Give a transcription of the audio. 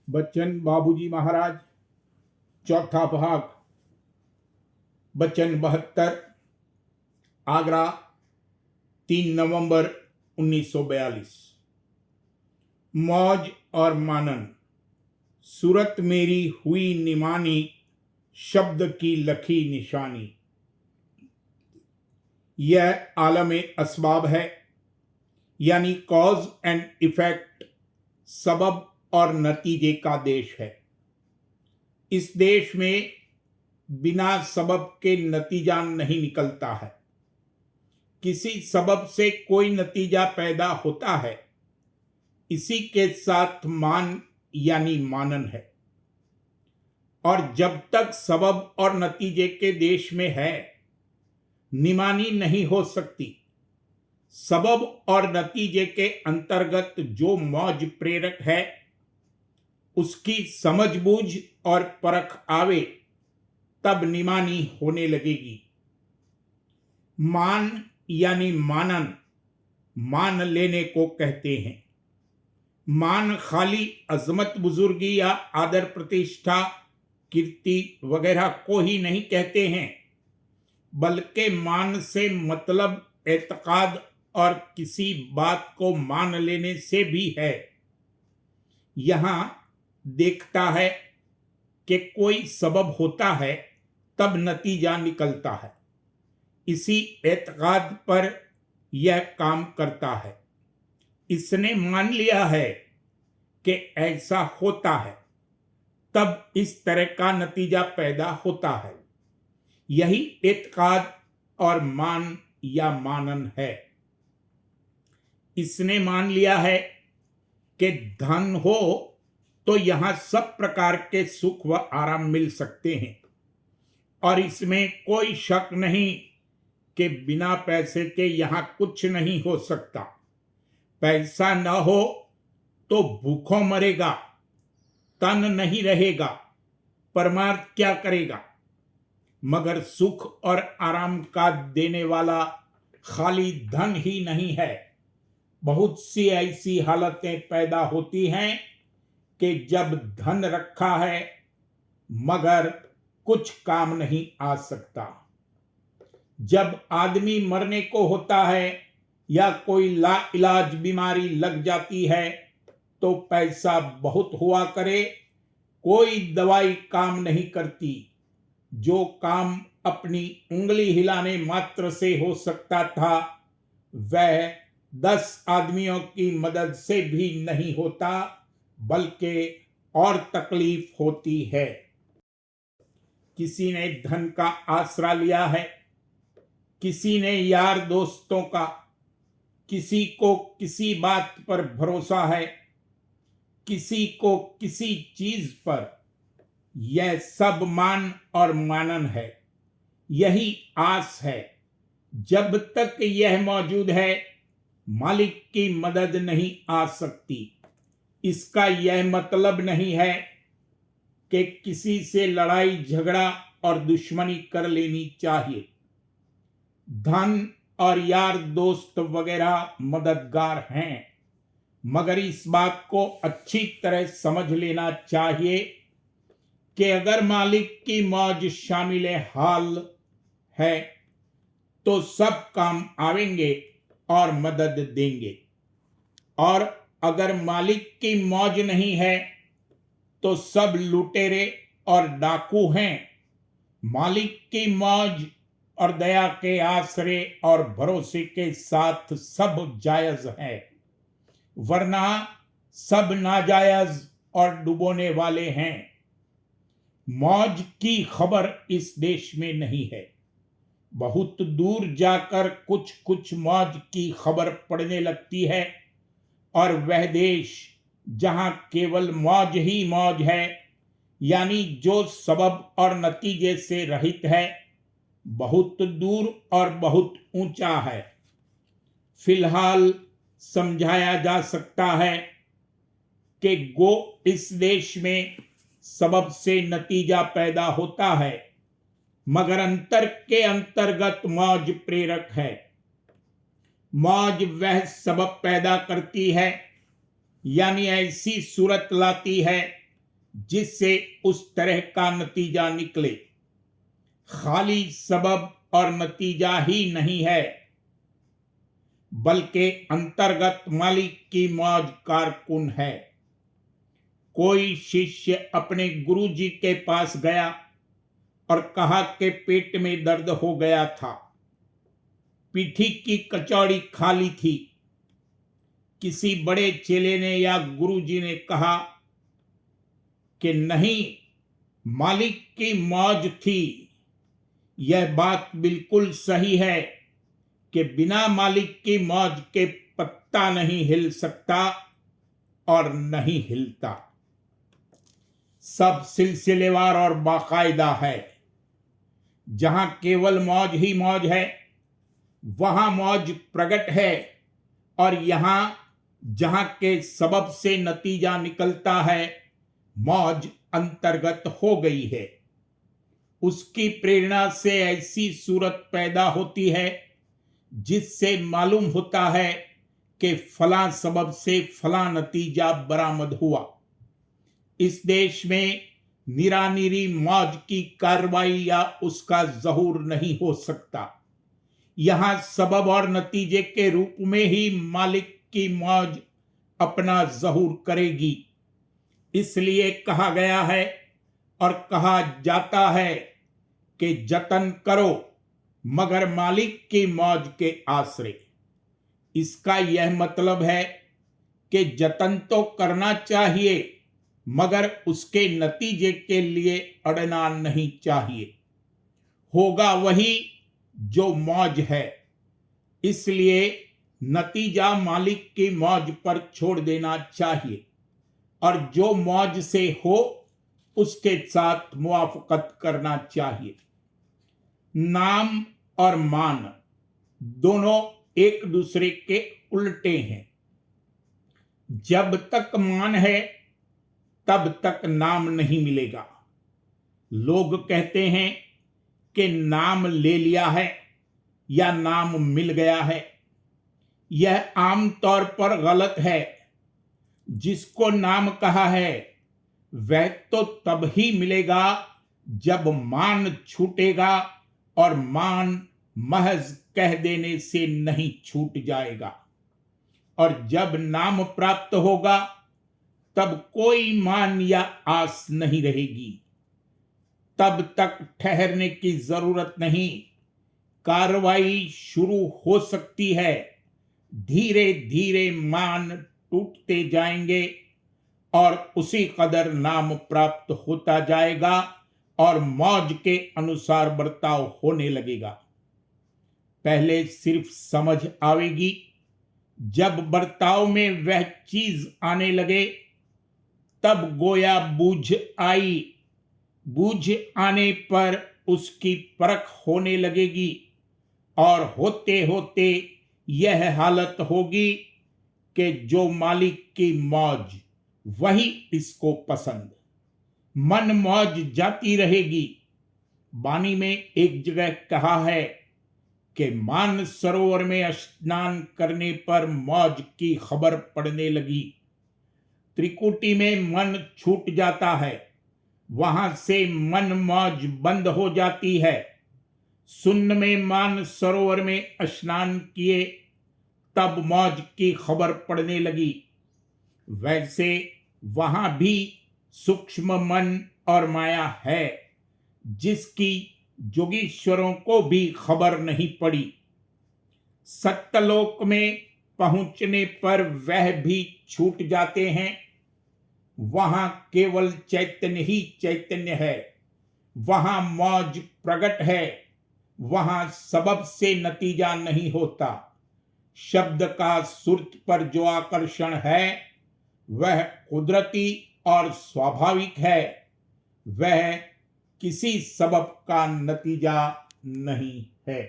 बच्चन बाबूजी महाराज, चौथा भाग। बच्चन 72, आगरा, 3 नवंबर 1942। मौज और मानन, सूरत मेरी हुई निमानी, शब्द की लखी निशानी। यह आलम असबाब है, यानी कॉज एंड इफेक्ट, सबब और नतीजे का देश है। इस देश में बिना सबब के नतीजा नहीं निकलता है। किसी सबब से कोई नतीजा पैदा होता है, इसी के साथ मान यानी मानन है। और जब तक सबब और नतीजे के देश में है, निमानी नहीं हो सकती। सबब और नतीजे के अंतर्गत जो मौज प्रेरक है, उसकी समझबूझ और परख आवे तब निमानी होने लगेगी। मान यानी मानन, मान लेने को कहते हैं। मान खाली अजमत बुजुर्गी या आदर प्रतिष्ठा, कीर्ति वगैरह को ही नहीं कहते हैं, बल्कि मान से मतलब एतकाद और किसी बात को मान लेने से भी है। यहां देखता है कि कोई सबब होता है तब नतीजा निकलता है। इसी एतकाद पर यह काम करता है। इसने मान लिया है कि ऐसा होता है, तब इस तरह का नतीजा पैदा होता है। यही एतकाद और मान या मानन है। इसने मान लिया है कि धन हो तो यहां सब प्रकार के सुख व आराम मिल सकते हैं, और इसमें कोई शक नहीं कि बिना पैसे के यहां कुछ नहीं हो सकता। पैसा न हो तो भूखों मरेगा, तन नहीं रहेगा, परमार्थ क्या करेगा। मगर सुख और आराम का देने वाला खाली धन ही नहीं है। बहुत सी ऐसी हालतें पैदा होती हैं कि जब धन रखा है मगर कुछ काम नहीं आ सकता। जब आदमी मरने को होता है या कोई लाइलाज बीमारी लग जाती है तो पैसा बहुत हुआ करे, कोई दवाई काम नहीं करती। जो काम अपनी उंगली हिलाने मात्र से हो सकता था, वह 10 आदमियों की मदद से भी नहीं होता, बल्कि और तकलीफ होती है। किसी ने धन का आसरा लिया है, किसी ने यार दोस्तों का, किसी को किसी बात पर भरोसा है, किसी को किसी चीज पर। यह सब मान और मानन है। यही आस है। जब तक यह मौजूद है, मालिक की मदद नहीं आ सकती। इसका यह मतलब नहीं है कि किसी से लड़ाई झगड़ा और दुश्मनी कर लेनी चाहिए। धन और यार दोस्त वगैरह मददगार हैं, मगर इस बात को अच्छी तरह समझ लेना चाहिए कि अगर मालिक की मौज शामिल हाल है तो सब काम आवेंगे और मदद देंगे, और अगर मालिक की मौज नहीं है तो सब लुटेरे और डाकू हैं। मालिक की मौज और दया के आसरे और भरोसे के साथ सब जायज है, वरना सब नाजायज और डुबोने वाले हैं। मौज की खबर इस देश में नहीं है। बहुत दूर जाकर कुछ कुछ मौज की खबर पड़ने लगती है, और वह देश जहां केवल मौज ही मौज है, यानी जो सबब और नतीजे से रहित है, बहुत दूर और बहुत ऊंचा है। फिलहाल समझाया जा सकता है कि इस देश में सबब से नतीजा पैदा होता है, मगर अंतर के अंतर्गत मौज प्रेरक है। मौज वह सबब पैदा करती है, यानी ऐसी सूरत लाती है जिससे उस तरह का नतीजा निकले। खाली सबब और नतीजा ही नहीं है, बल्कि अंतर्गत मालिक की मौज कारकुन है। कोई शिष्य अपने गुरुजी के पास गया और कहा कि पेट में दर्द हो गया था, पीठी की कचौड़ी खाली थी। किसी बड़े चेले ने या गुरुजी ने कहा कि नहीं, मालिक की मौज थी। यह बात बिल्कुल सही है कि बिना मालिक की मौज के पत्ता नहीं हिल सकता और नहीं हिलता। सब सिलसिलेवार और बाकायदा है। जहां केवल मौज ही मौज है, वहां मौज प्रकट है, और यहां जहां के सबब से नतीजा निकलता है, मौज अंतर्गत हो गई है। उसकी प्रेरणा से ऐसी सूरत पैदा होती है जिससे मालूम होता है कि फलां सबब से फलां नतीजा बरामद हुआ। इस देश में निरानिरी मौज की कार्रवाई या उसका ज़हूर नहीं हो सकता। यहां सबब और नतीजे के रूप में ही मालिक की मौज अपना ज़हूर करेगी। इसलिए कहा गया है और कहा जाता है कि जतन करो मगर मालिक की मौज के आसरे। इसका यह मतलब है कि जतन तो करना चाहिए, मगर उसके नतीजे के लिए अड़ना नहीं चाहिए। होगा वही जो मौज है, इसलिए नतीजा मालिक की मौज पर छोड़ देना चाहिए और जो मौज से हो उसके साथ मुआफकत करना चाहिए। नाम और मान दोनों एक दूसरे के उल्टे हैं। जब तक मान है तब तक नाम नहीं मिलेगा। लोग कहते हैं कि नाम ले लिया है या नाम मिल गया है। यह आमतौर पर गलत है। जिसको नाम कहा है वह तो तब ही मिलेगा जब मान छूटेगा, और मान महज कह देने से नहीं छूट जाएगा। और जब नाम प्राप्त होगा तब कोई मान या आस नहीं रहेगी। तब तक ठहरने की जरूरत नहीं, कार्रवाई शुरू हो सकती है। धीरे धीरे मान टूटते जाएंगे और उसी कदर नाम प्राप्त होता जाएगा और मौज के अनुसार बर्ताव होने लगेगा। पहले सिर्फ समझ आवेगी, जब बर्ताव में वह चीज आने लगे तब गोया बूझ आई। बूझ आने पर उसकी परख होने लगेगी और होते होते यह हालत होगी कि जो मालिक की मौज वही इसको पसंद। मन मौज जाती रहेगी। वाणी में एक जगह कहा है कि मान सरोवर में स्नान करने पर मौज की खबर पड़ने लगी। त्रिकुटी में मन छूट जाता है, वहां से मन मौज बंद हो जाती है। सुन्न में मान सरोवर में स्नान किए तब मौज की खबर पड़ने लगी। वैसे वहां भी सूक्ष्म मन और माया है जिसकी जोगीश्वरों को भी खबर नहीं पड़ी। सत्यलोक में पहुंचने पर वह भी छूट जाते हैं। वहां केवल चैतन्य ही चैतन्य है। वहां मौज प्रकट है। वहां सबब से नतीजा नहीं होता। शब्द का सुर्त पर जो आकर्षण है वह कुदरती और स्वाभाविक है। वह किसी सबब का नतीजा नहीं है।